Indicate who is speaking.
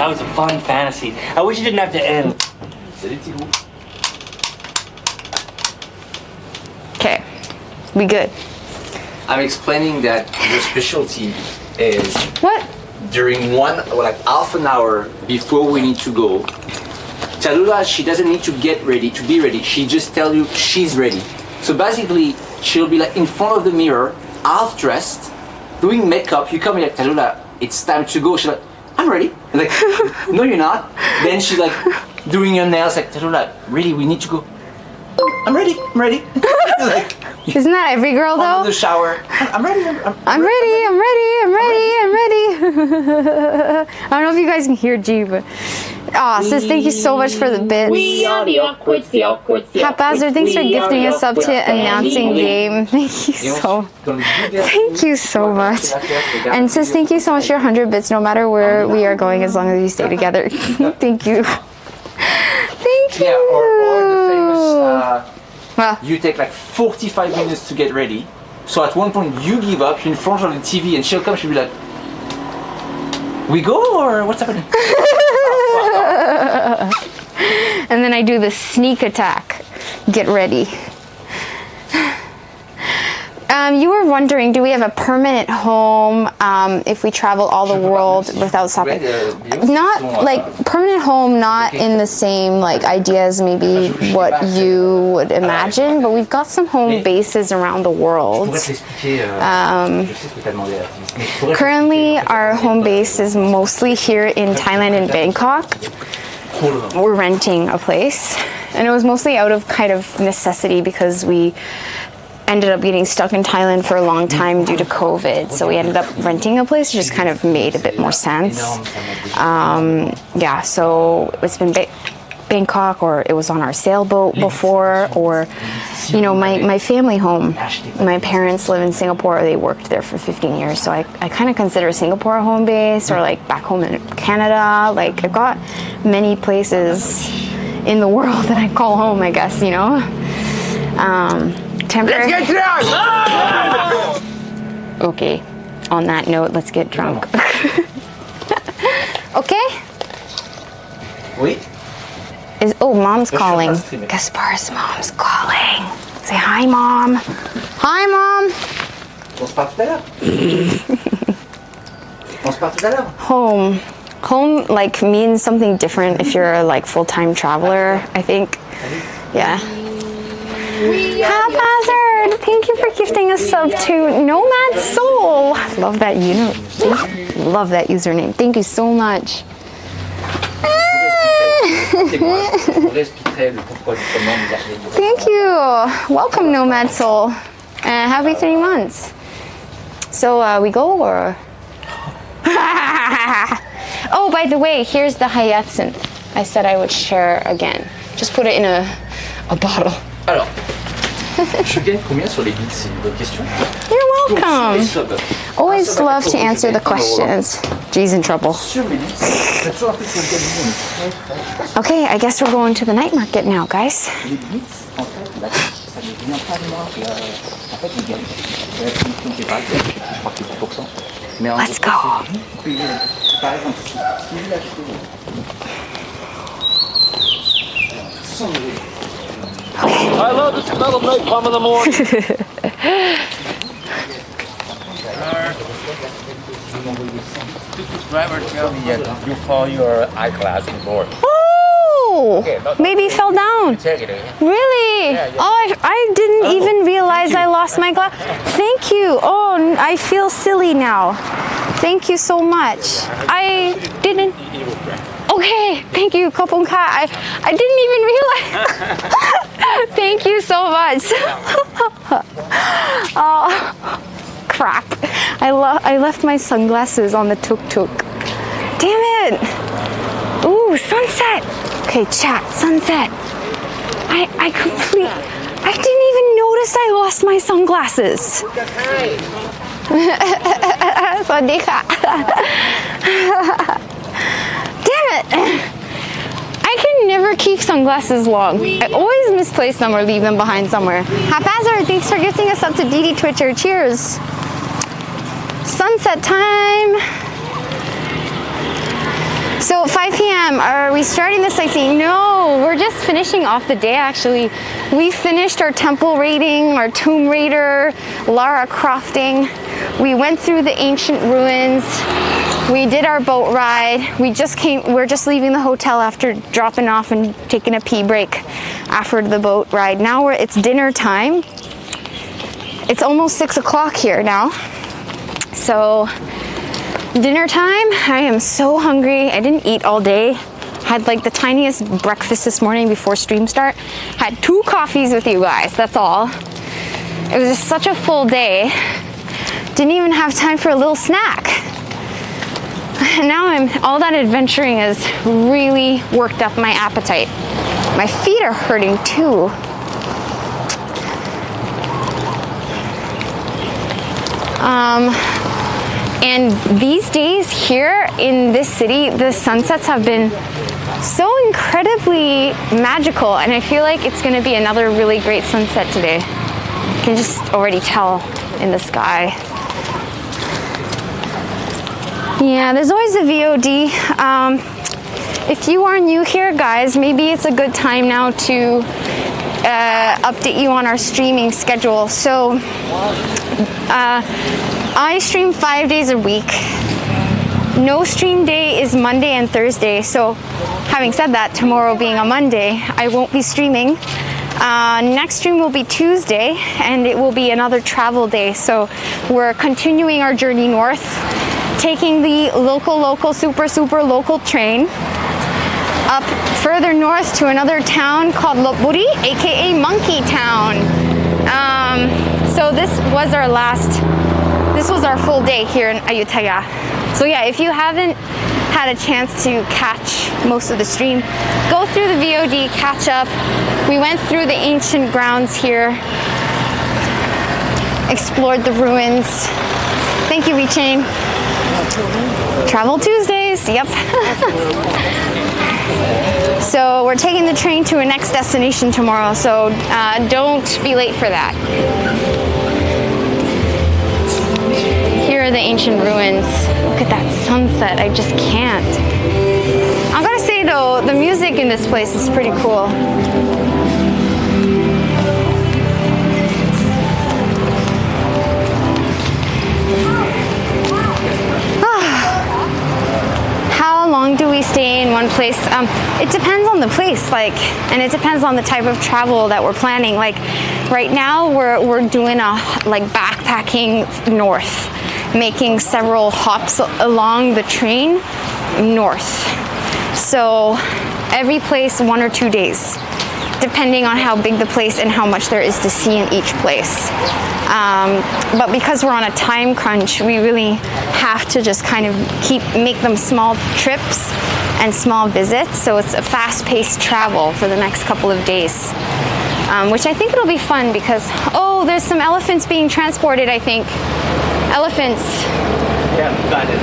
Speaker 1: That was a fun fantasy. I wish it didn't have to end.
Speaker 2: Okay, we good.
Speaker 3: I'm explaining that your specialty is
Speaker 2: What?
Speaker 3: during half an hour before we need to go. Tallulah, she doesn't need to get ready, to be ready. She just tell you she's ready. So basically, she'll be like in front of the mirror, half dressed, doing makeup. You come in like, Tallulah, it's time to go. She's like, I'm ready. I'm like, no, you're not. Then she's like doing your nails, like, Tallulah, really, we need to go. I'm ready. Like,
Speaker 2: Isn't that every girl
Speaker 3: under
Speaker 2: though?
Speaker 3: the shower. I'm ready.
Speaker 2: I'm ready. I don't know if you guys can hear G, but sis, thank you so much for the bits. Haphazard, thanks for gifting us up to announcing game. Thank you so much. And sis, thank you so much for your 100 bits. No matter where we are going, as long as we stay together. Thank you. Thank you.
Speaker 3: Yeah, or the famous. You take like 45 minutes to get ready. So at one point you give up, you're in front of the TV, and she'll come, she'll be like, we go or what's happening?
Speaker 2: And then I do the sneak attack. Get ready. You were wondering, do we have a permanent home if we travel all the world without stopping? Not like permanent home, not in the same like idea as maybe what you would imagine, but we've got some home bases around the world. Currently, our home base is mostly here in Thailand and Bangkok. We're renting a place, and it was mostly out of kind of necessity because we ended up getting stuck in Thailand for a long time due to COVID. So we ended up renting a place. It just kind of made a bit more sense. Yeah, so it's been Bangkok, or it was on our sailboat before, or, you know, my family home. My parents live in Singapore. They worked there for 15 years. So I kind of consider Singapore a home base, or like back home in Canada. Like I've got many places in the world that I call home, I guess, you know. Temporary. Let's get drunk! Okay, on that note, let's get drunk. Okay?
Speaker 3: Oui.
Speaker 2: Mom's calling. Gaspar's mom's calling. Say hi, Mom. Hi, Mom.
Speaker 3: On se parle tout à l'heure. On se parle tout à l'heure.
Speaker 2: Home. Home, like, means something different if you're a, like, full-time traveler, I think. Yeah. Haphazard, thank you for gifting a sub to Nomad Soul. Love that love that username. Thank you so much. Thank you. Welcome, Nomad Soul. Happy 3 months. So we go or? Oh, by the way, here's the hyacinth. I said I would share again. Just put it in a bottle.
Speaker 3: Alors, je gagne combien sur les bits? C'est une bonne question.
Speaker 2: You're welcome. Always love to answer the questions. G's in trouble. Okay, I guess we're going to the night market now, guys. Let's go. Okay.
Speaker 1: I love the smell of napalm in the morning.
Speaker 4: Driver tell me you fall your eyeglass in board.
Speaker 2: Oh, maybe he fell down.
Speaker 4: Check it.
Speaker 2: Really?
Speaker 4: Yeah.
Speaker 2: Oh, I didn't even realize I lost my glass. Thank you. Oh, I feel silly now. Thank you so much. I didn't. Okay, thank you, Kopunka. I didn't even realize. Thank you so much. Oh, crap. I left my sunglasses on the tuk-tuk. Damn it. Ooh, sunset. Okay, chat, sunset. I didn't even notice I lost my sunglasses. Swadika. Damn it! I can never keep sunglasses long. I always misplace them or leave them behind somewhere. Haphazard, thanks for gifting us up to DD Twitcher. Cheers. Sunset time. So 5 p.m. Are we starting the sightseeing? No, we're just finishing off the day actually. We finished our temple raiding, our Tomb Raider, Lara Crofting. We went through the ancient ruins. We did our boat ride. We're just leaving the hotel after dropping off and taking a pee break after the boat ride. Now it's dinner time. It's almost 6 o'clock here now. So dinner time. I am so hungry. I didn't eat all day. Had like the tiniest breakfast this morning before stream start. Had 2 coffees with you guys, that's all. It was just such a full day. Didn't even have time for a little snack. And now all that adventuring has really worked up my appetite. My feet are hurting too. And these days here in this city, the sunsets have been so incredibly magical, and I feel like it's going to be another really great sunset today. You can just already tell in the sky. Yeah, there's always a VOD. If you are new here, guys, maybe it's a good time now to update you on our streaming schedule. So I stream 5 days a week. No stream day is Monday and Thursday. So having said that, tomorrow being a Monday, I won't be streaming. Next stream will be Tuesday, and it will be another travel day. So we're continuing our journey north, taking the local, super local train up further north to another town called Lopburi, aka Monkey Town. So this was our full day here in Ayutthaya. So yeah, if you haven't had a chance to catch most of the stream, go through the VOD, catch up. We went through the ancient grounds here, explored the ruins. Thank you, Rechain. Travel Tuesdays, yep. So we're taking the train to a next destination tomorrow, so don't be late for that. Here are the ancient ruins. Look at that sunset, I just can't. I gotta say though, the music in this place is pretty cool. How long do we stay in one place? It depends on the place, and it depends on the type of travel that we're planning. Like right now, we're doing a backpacking north, making several hops along the train north. So every place 1 or 2 days, depending on how big the place and how much there is to see in each place. But because we're on a time crunch, we really have to just kind of make them small trips and small visits. So it's a fast-paced travel for the next couple of days, which I think it'll be fun because, oh, there's some elephants being transported, I think. Elephants.
Speaker 1: Yeah, got it.